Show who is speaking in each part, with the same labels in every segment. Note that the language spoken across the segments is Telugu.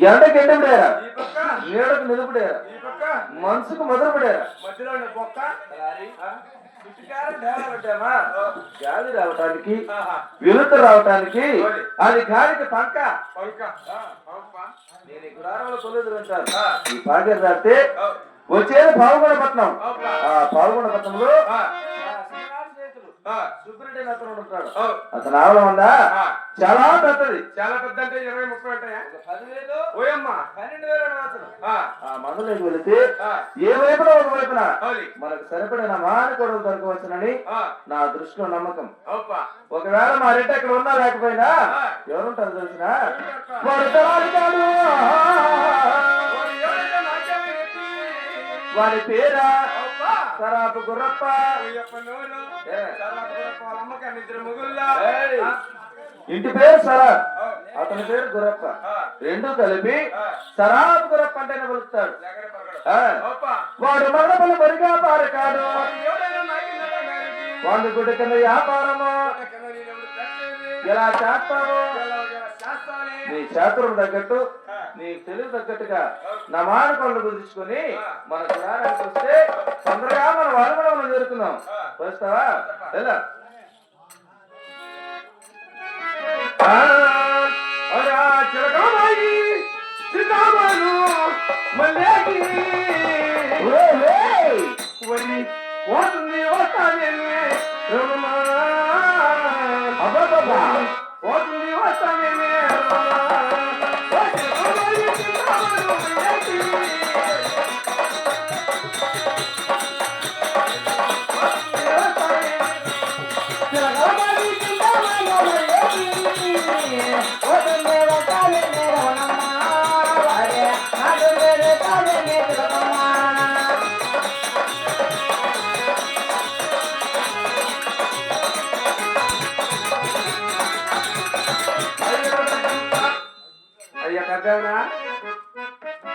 Speaker 1: ఎండకెండబడేరా నీడకు నిలబడేరా మనసుకు మొదలుపడేరా మధ్యలో గాలి రావటానికి వెలుతురు రావటానికి అది గాలికి పంక నేను గుడారంలో కొలుదురు అంటారు. ఈ పాగేరు రాస్తే వచ్చేది పాల్గొనపట్నం. ఆ పాల్గొనపట్నంలో సుబ్రెడ్డి అతను ఉంటాడు. అతను ఆవలం ఉందా చాలా పెద్దది. చాలా పెద్ద అంటే 20-30 ఉంటాయా? 10,000 12,000 ఆ మందులోకి వెళితే ఏ వైపున ఒక వైపున మనకు సరిపడిన మానకొడలు దొరకవచ్చునని నా దృష్టిలో నమ్మకం. ఒకవేళ మా రెడ్డి అక్కడ ఉన్నా లేకపోయినా ఎవరుంటారు తెలిసిన వారి పేరా సరాపు గుర్రప్ప. ఇంటి పేరు సరాబ్, అతని పేరు గుర్రప్ప. రెండు కలిపి సరాబ్ గుర్రప్ప అంటేనే పిలుస్తాడు. వాడు మగపల్లి మరిగా పారకాడు. వాళ్ళు గుడి కింద వ్యాపారము ఎలా చేస్తావు? నీ చేతులకు తగ్గట్టు నీ తెలివి తగ్గట్టుగా నా మానకొండలు కుదుర్చుకొని మన గ్రామానికి వస్తే తొందరగా మన వాళ్ళు కూడా మనం జరుగుతున్నాం. వస్తావా? ఎలా పోతుంది వస్తానే పోతుంది వస్తానే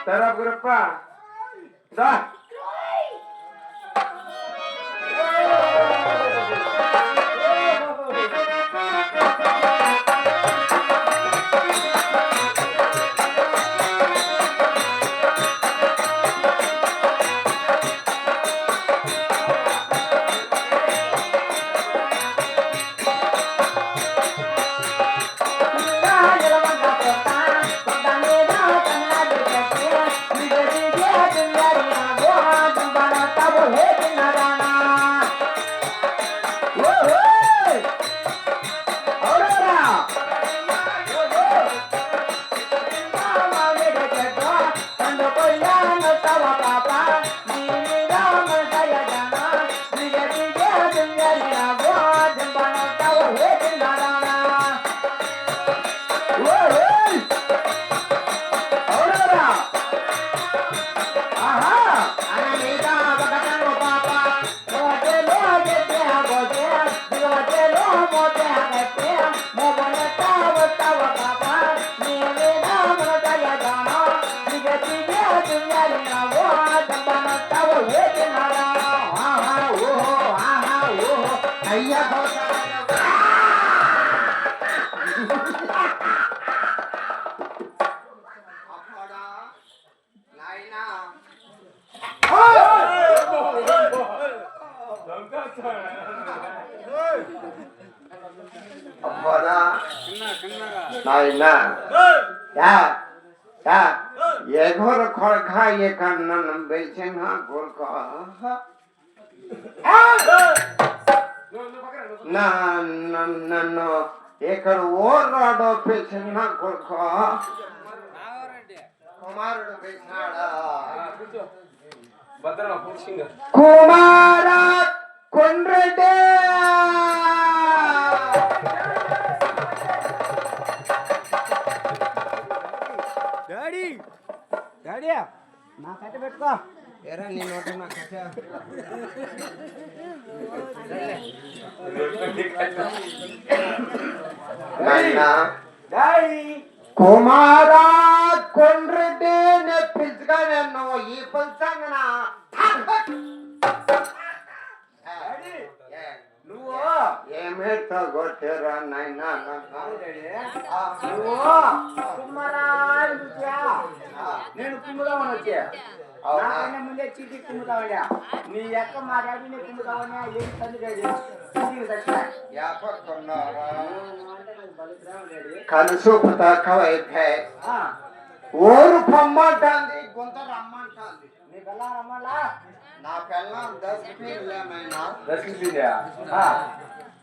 Speaker 1: సరాబ్ గురప్ప దా
Speaker 2: ఎగోరు కొడుక ఇక్కడ నన్ను పిలిచిన కొడుక నన్ను ఇక్కడ ఓర్రాడో పిలిచిన కొడుక కుమారుడు పిలిచినాడా కుమార కొండ్రెడ్డి
Speaker 3: డాడీ డాడీ నా కట్ట పెట్టుకో ఎరా నీ నోట నా కట్ట డాడీ
Speaker 2: కుమారా కొండ్రెడ్డి పిలుచుగా నేను ఈ పంచాంగన
Speaker 3: నువ్వు
Speaker 2: ఏమేతో కొట్టారా నాయన
Speaker 3: నువ్వు కుమ్మరా నేను కుమ్ముదామని వచ్చా నాకన్నా ముందే చీటీ కుమ్ముతావా నీ ఎక్క మా డాడీని కుమ్ముతావని ఏం తండ్రి డాడీ
Speaker 2: కలుసూపు తక్కువైపోయి ఊరు పొమ్మంటుంది గుంత రమ్మంటుంది
Speaker 3: నీ పిల్ల రమ్మలా
Speaker 2: నా పిల్లం దశపిల్లమైనా
Speaker 3: వయసు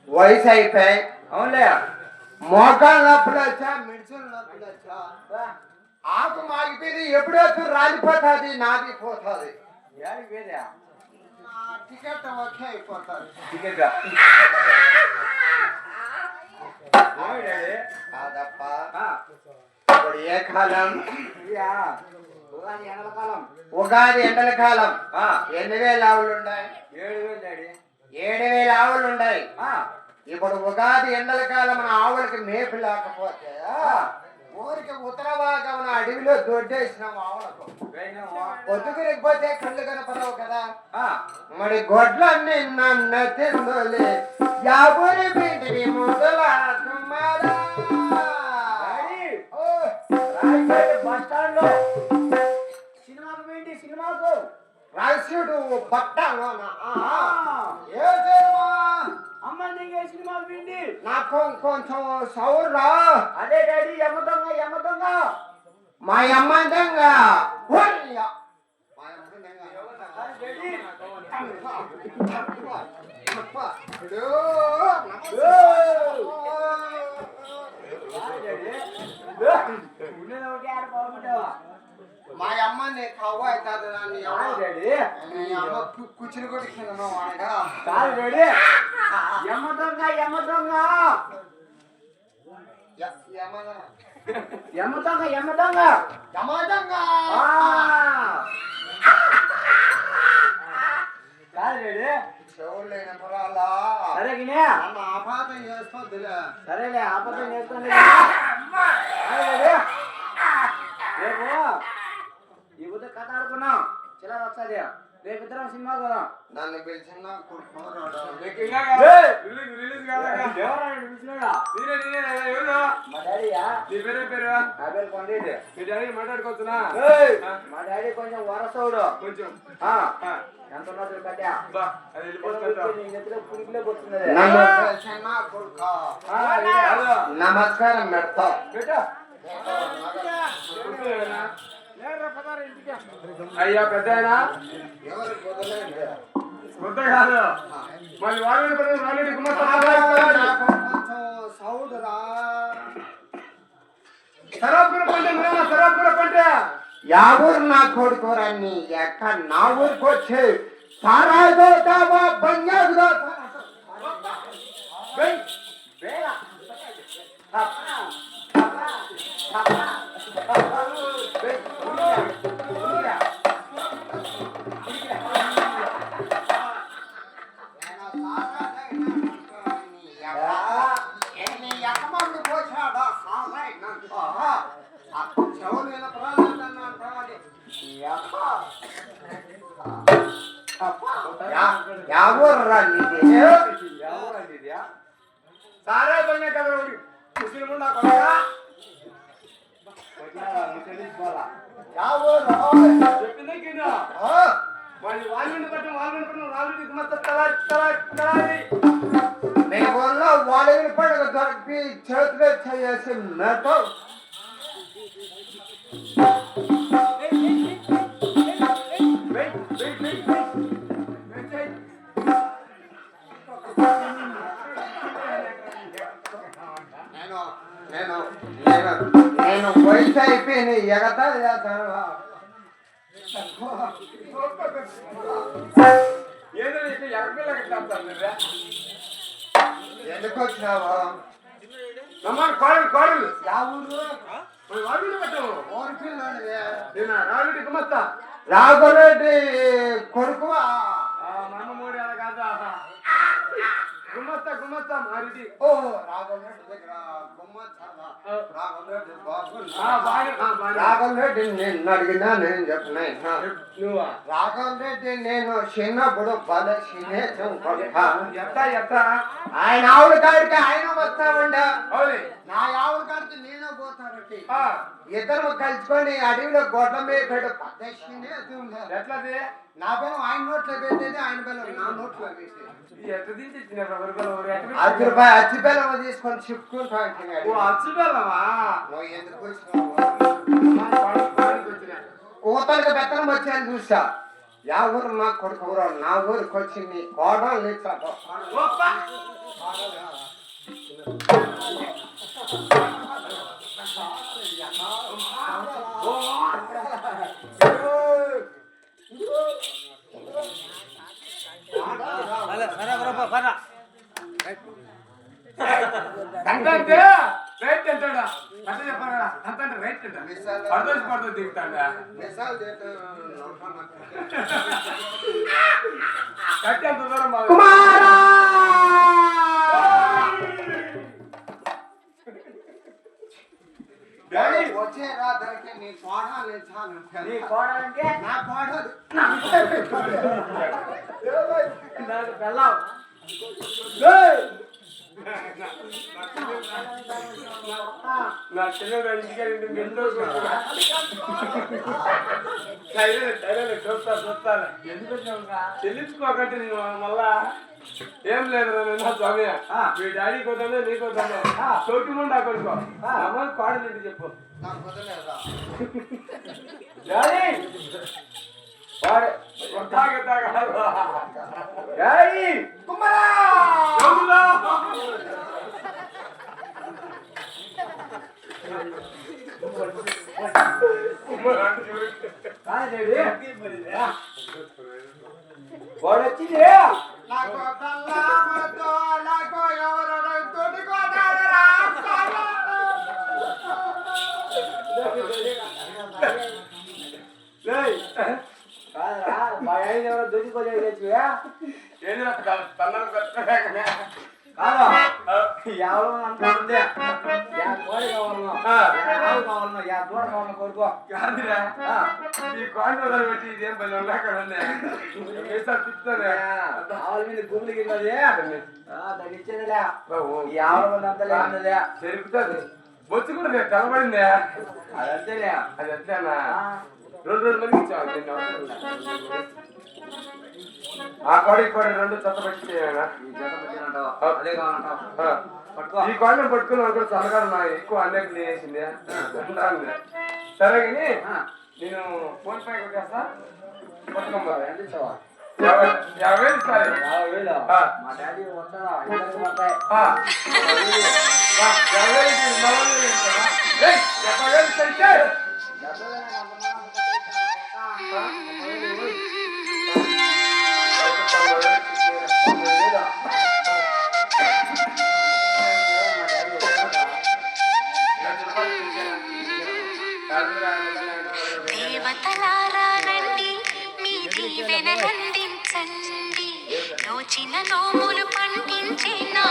Speaker 2: వయసు అయిపోయి
Speaker 3: అవునులే
Speaker 2: మోకాళ్ళ నొప్పులు వచ్చా మిడిచిన నొప్పులు వచ్చా ఆకు మాగిపోయింది ఎప్పుడెప్పుడు రాలిపోతుంది నాది పోతుంది టికెట్ ఓకే అయిపోతుంది
Speaker 3: టికెట్
Speaker 2: కాదప్ప ఇప్పుడు ఏ కాలం
Speaker 3: ఎండల కాలం
Speaker 2: ఉగాది ఎండల కాలం 8,000 ఆవులు ఉన్నాయి
Speaker 3: 7,000 డాడీ
Speaker 2: 7,000 ఆవులు ఉన్నాయి ఇప్పుడు ఉగాది ఎండల కాలం మన ఆవులకి మేపు లేకపోతే ఊరికి ఉత్తర భాగం అడవిలో దొడ్డేసినాం ఆవులకు పొద్దుకురిగిపోతే కళ్ళు కనపడవు కదా మరి గొడ్లన్నీ నన్ను తిందులే యాబురి బిడ్డి ముదల కుమారా
Speaker 3: బస్ స్టాండ్ లో సినిమాకు పోయింది సినిమాకు
Speaker 2: రాసుడు పట్టాలోనా ఏ
Speaker 3: అమ్మ నీకే సినిమాకు పోయింది
Speaker 2: నాకు కొంచెం సౌరా
Speaker 3: అదే డాడీ ఎమ్మ దొంగ
Speaker 2: మా అమ్మందంగా మా అమ్మని కవ్వ అవుతుంది అమ్మ కూర్చుని కూడా
Speaker 3: కాదు డాడీ ఎమ్మ దొంగ ఎమ్మ దొంగ కాదు డాడీ
Speaker 2: చెవులు వినపరాలా
Speaker 3: సరేగినే
Speaker 2: ఆపాతం చేసుకోవద్దులే
Speaker 3: సరేలే ఆపదం చేసుకోండి రేపు ఈ బుద్ధి కథ ఆడుకున్నాం చిల్లర వస్తుంది రేపు ఇద్దరం సినిమా కదా
Speaker 2: నన్ను పిలిచిన
Speaker 1: మాట్లాడుకోవచ్చునా
Speaker 3: మా డాడీ కొంచెం వరసవుడు
Speaker 1: కొంచెం
Speaker 3: ఎంత ఉన్నది కట్టా పురికిలో పోతుంది
Speaker 2: నమస్కారం పెడతా
Speaker 1: అయ్యా పెద్ద కొత్త కాదు మళ్ళీ వాళ్ళని సరాపుర పంట
Speaker 2: యావూరు నా కొడుకోరాన్ని ఎక్కడ నా ఊరికి వచ్చి సారాయి దోతావా బంగారు దోతా యావూర్రా నీది
Speaker 1: సారా పడిన కదా ముస్లిం చెప్పిందే కింద వాళ్ళు పట్టిన వాళ్ళు
Speaker 2: మీ ఊళ్ళో వాళ్ళని పండుగ దొరికి చేతిలో చేసి మెతో అయిపోయినాయి ఎగతా చేస్తాను
Speaker 1: ఏదో ఎగపిల్లగా
Speaker 2: ఎందుకు వచ్చినావా
Speaker 1: కోడలు కోడలు
Speaker 2: యా ఊరు
Speaker 1: వాడు పెట్టాము
Speaker 2: ఊరి పిల్లనివే
Speaker 1: రావిడి గుమస్తా
Speaker 2: రాఘవరెడ్డి కొడుకువా
Speaker 1: మమ్మూడి అలా కాదా గుమస్తా గుమస్తా మారిది
Speaker 2: ఓ రాఘవరెడ్డి దగ్గర గుమ్మస్తావా రాఘవరెడ్డి రాఘవరెడ్డి నేను అడిగినా నేను చెప్పిన
Speaker 1: నువ్వా
Speaker 2: రాఘవరెడ్డి నేను చిన్నప్పుడు భలే చిన్నేసం
Speaker 1: ఎత్త
Speaker 2: ఆయన ఆవుల కాడికి ఆయన వస్తామండ
Speaker 1: అవును
Speaker 2: నా ఆవుల కాడికి నేను పోతానంటే ఇద్దరు కలుసుకొని అడవిలో గొడ్ల మీద పెద్ద చిన్నేసం
Speaker 1: ఎట్లది
Speaker 2: నా బలం ఆయన నోట్లో పెట్టేది ఆయన బలం నా నోట్లో పెట్టేది
Speaker 1: ఎట్లా తీసిచ్చినారు
Speaker 2: ₹10 అచ్చి బెల్లం తీసుకొని చెప్పుకుంటా
Speaker 1: అచ్చుబెల్లమా
Speaker 2: నువ్వు ఎందుకు వచ్చినావు ఊతలకి బెత్తనం వచ్చాను చూసా యా ఊరు నా కొడుకు ఊరు నా ఊరికి వచ్చి నీ కోడలు లేచాడు
Speaker 1: అంటే రైట్ అంటాడా అంటే చెప్పారా అంత అంటే రైట్ అంట పడదోసి పడదో దిగుతాడా కట్టి అంత దూరం
Speaker 2: వచ్చే రాత్రికి నీ కోడలు లేచాను
Speaker 3: నీ కోడాలంటే
Speaker 2: నా కోడలు
Speaker 3: నాకు పెళ్ళాం
Speaker 1: నా చిన్న ఇంటికి చూస్తాను
Speaker 3: ఎందుకు వచ్చినావుగా
Speaker 1: చెల్లించుకోకంటే నేను మళ్ళా ఏం లేదు నా స్వామి మీ డాడీ కోతాను నీ కోతాను చోటు ముందు ఆ కొడుకో అమ్మ కోడలేంటి చెప్పు
Speaker 2: నాకు వదలేదా
Speaker 1: డాడీ వాడు డాడీ
Speaker 2: కుమ్మరా
Speaker 3: వాడు వచ్చింది
Speaker 2: నాకు కళ్ళతో నాకు ఎవరు తొడుకోతారా
Speaker 3: కాదురా మా ఆయన ఎవరో దొరికిపోతే
Speaker 1: ఏది తన్నలు
Speaker 3: కాదు ఎవరో అంతా ఉంది యా కోడి కావాలనో ఆవు కావాలనో యా దూడ కావాలనో కోరుకో
Speaker 1: కాదురా ఈ కోడి వదలు పెట్టి ఇదేం పని ఉన్నాకనే తిప్పుతానే
Speaker 3: ఆవుల మీద గుమ్ములు గిన్నది దాన్ని ఇచ్చేదిలే ఈ ఆవుల మంది అంతా లేదన్నదే
Speaker 1: చెరుపుతుంది బొచ్చు కూడా నేను కనబడిందే
Speaker 3: అదంతేలే
Speaker 1: అది అంతేనా 2 మందికి ఇచ్చావు ఆ కోడి రెండు చెత్త పెట్టి
Speaker 3: అదే కావాలంటావు
Speaker 1: ఈ కోడిని పట్టుకుని అనుకో చల్లగా ఎక్కువ అన్నిటి వేసింది సరే కానీ నేను ఫోన్ పే కొట్టేస్తా పట్టుకోమ్మా
Speaker 3: ఎంత ఇస్తావా
Speaker 1: 50,000 ఇస్తాను
Speaker 3: 50,000 మా డాడీ వస్తాడా ఇద్దరికి పడతాయి
Speaker 1: 50,000 ఇస్తాను
Speaker 4: దేవతలారా రండి మీ దీవెనలందించండి నోచిన నోములు పండించే నా